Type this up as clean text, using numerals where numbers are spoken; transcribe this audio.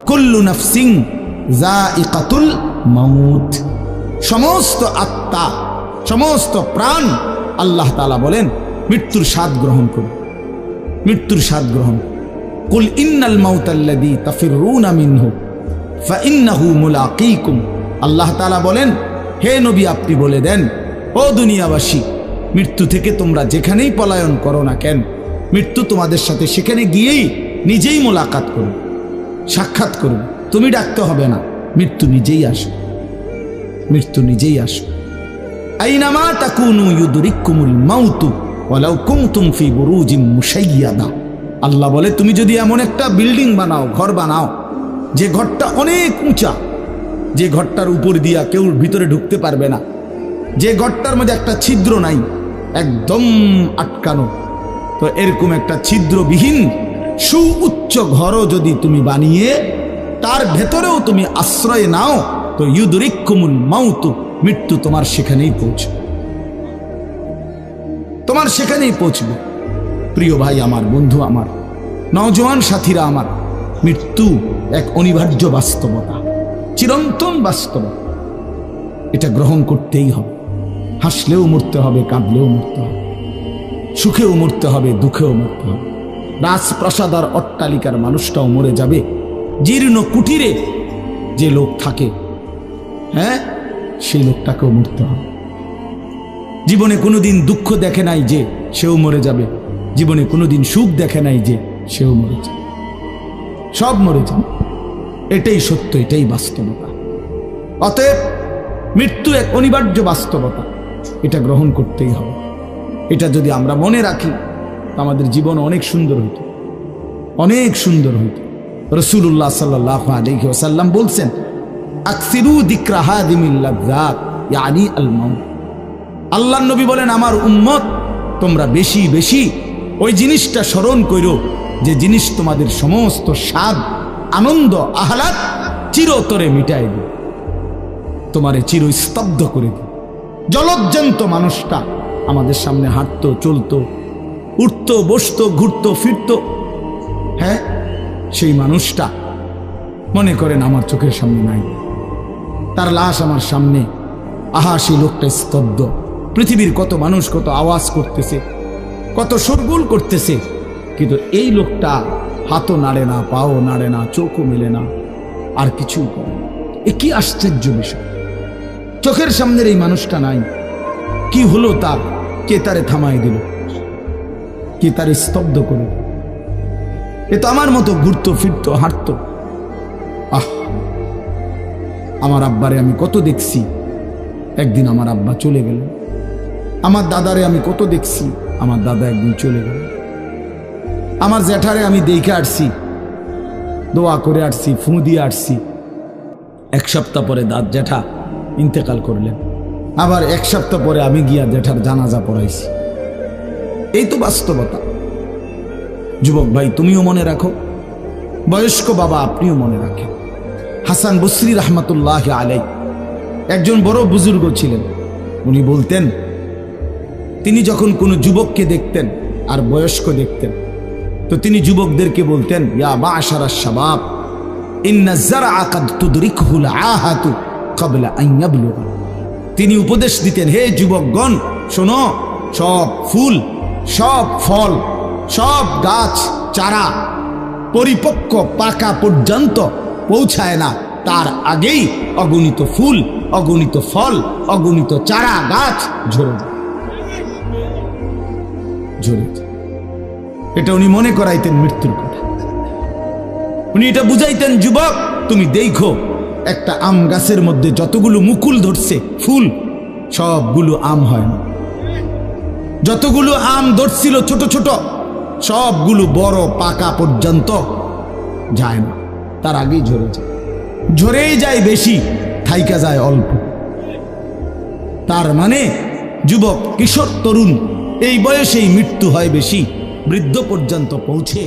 কুল্লু নাফসিন যায়িকাতুল মাউত, সমস্ত আত্মা, সমস্ত প্রাণ আল্লাহ তাআলা বলেন মৃত্যুর স্বাদ গ্রহণ করুন, মৃত্যুর স্বাদ গ্রহণ। কুল ইন্নাল মাউতাল্লাযী তাফিরুনা মিনহু ফাইন্নাহু মুলাকীকুম, আল্লাহ তাআলা বলেন হে নবী আপনি বলে দেন ও দুনিয়াবাসী, মৃত্যু থেকে তোমরা যেখানেই পলায়ন করো না কেন, মৃত্যু তোমাদের সাথে সেখানে গিয়েই নিজেই মোলাকাত করুন, সাক্ষাৎ করুন। তুমি ডাকতে হবে না, মৃত্যু নিজেই আসো, মৃত্যু নিজেই আসো। আইনামা তাকুনু ইউদরিকুমুল মাউতু ওয়ালাউ কুনতুম ফি বুরুজিম মুশাইয়াদা, আল্লাহ বলে তুমি যদি এমন একটা বিল্ডিং বানাও, ঘর বানাও, যে ঘরটা অনেক উঁচা, যে ঘরটার উপর দিয়া কেউ ভিতরে ঢুকতে পারবে না, যে ঘরটার মধ্যে একটা ছিদ্র নাই, একদম আটকানো, তো এরকম একটা ছিদ্রবিহীন সুউচ্চ ঘরও যদি তুমি বানিয়ে তার ভেতরেও তুমি আশ্রয় নাও, তো ইউদরিকুমুল মাউতু, মৃত্যু তোমার সেখানেই পৌঁছবে, তোমার সেখানেই পৌঁছবে। প্রিয় ভাই আমার, বন্ধু আমার, নওজোয়ান সাথীরা আমার, মৃত্যু এক অনিবার্য বাস্তবতা, চিরন্তন বাস্তবতা, এটা গ্রহণ করতেই হবে। হাসলেও মরতে হবে, কাঁদলেও মরতে হবে, সুখেও মরতে হবে, দুঃখেও মরতে হবে। রাজপ্রাসাদ আর অট্টালিকার মানুষটাও মরে যাবে, জীর্ণ কুটিরে যে লোক থাকে, হ্যাঁ, সেই লোকটাকেও মরতে হবে। জীবনে কোনোদিন দুঃখ দেখে নাই যে সেও মরে যাবে, জীবনে কোনোদিন সুখ দেখে নাই যে সেও মরে যাবে, সব মরে যাবে। এটাই সত্য, এটাই বাস্তবতা। অতএব মৃত্যু এক অনিবার্য বাস্তবতা, এটা গ্রহণ করতেই হবে। এটা যদি আমরা মনে রাখি আমাদের জীবন অনেক সুন্দর হইত, অনেক সুন্দর হইত। রাসূলুল্লাহ সাল্লাল্লাহু আলাইহি ওয়াসাল্লাম বলছেন আকসিরু যিকরা হাদিমিল লাযযাত ইয়ানি আল মাউত, আল্লাহর নবী বলেন আমার উম্মত তোমরা বেশি বেশি ওই জিনিসটা স্মরণ করো যে জিনিস তোমাদের সমস্ত স্বাদ, আনন্দ, আহ্লাদ চিরতরে মিটাই দিবে, তোমারে চিরস্তব্ধ করে দিবে। জলজ্জান্ত মানুষটা আমাদের সামনে হাঁটতো, চলতো, উঠতো, বসতো, ঘুরতো, ফিরতো, হ্যাঁ, সেই মানুষটা মনে করেন আমার চোখের সামনে নাই, তার লাশ আমার সামনে, আহা সেই লোকটা স্তব্ধ। পৃথিবীর কত মানুষ কত আওয়াজ করতেছে, কত শোরগোল করতেছে, কিন্তু এই লোকটা হাতও নাড়ে না, পাও নাড়ে না, চোখও মেলে না, আর কিছুই করে না। এ কি আশ্চর্য বিষয়! চোখের সামনের এই মানুষটা নাই, কি হলো তার? কে তারে থামাই দিল? কে তারে স্তব্ধ করে? এ তো আমার মতো ঘুরতো, ফিরতো, হাঁটতো। আহ, আমার আব্বারে আমি কত দেখছি, একদিন আমার আব্বা চলে গেল। আমার দাদারে আমি কত দেখছি, আমার দাদা একদিন চলে গেল। আমার জ্যাঠারে আমি দেখে আসছি, দোয়া করে আসছি, ফু দিয়ে আসছি। এক সপ্তাহ পরে জ্যাঠা ইন্তেকাল করলেন, আবার এক সপ্তাহ পরে আমি গিয়া জ্যাঠার জানাজা পড়াইছি। এই তো বাস্তবতা। যুবক ভাই তুমিও মনে রাখো, বয়স্ক বাবা আপনিও মনে রাখেন। হাসান বসরি রহমতুল্লাহ আলাই একজন বড় বুজুর্গ ছিলেন। উনি বলতেন, তিনি যখন কোনো যুবককে দেখতেন আর বয়স্ক দেখতেন, তো তিনি যুবকদেরকে বলতেন ইয়া মা'শারাশ শাবাব ইন্না যারআ কাদ তুদরিকুহুল আহাতু ক্বাবলা আন ইয়াবলুগা। তিনি উপদেশ দিতেন, হে যুবকগণ শোনো, সব ফুল, সব ফল, সব গাছ চারা পরিপক্ক পাকা পর্যন্ত পৌঁছায় না, তার আগেই অগণিত ফুল, অগণিত ফল, অগণিত চারা গাছ ঝরে যায়, ঝরে যায়। এটা উনি মনে করাইতেন মৃত্যুর কথা। উনি এটা বুঝাইতেন, যুবক তুমি দেখো একটা আম গাছের মধ্যে যতগুলো মুকুল ধরছে ফুল, সবগুলো আম হয় না। যতগুলো আম ধরছিল ছোট ছোট, সবগুলো বড় পাকা পর্যন্ত যায় না, তার আগেই ঝরে যায়। ঝরেই যায় বেশি, থাইকা যায় অল্প। তার মানে যুবক, কিশোর, তরুণ এই বয়সেই মৃত্যু হয় বেশি, বৃদ্ধ পর্যন্ত পৌঁছে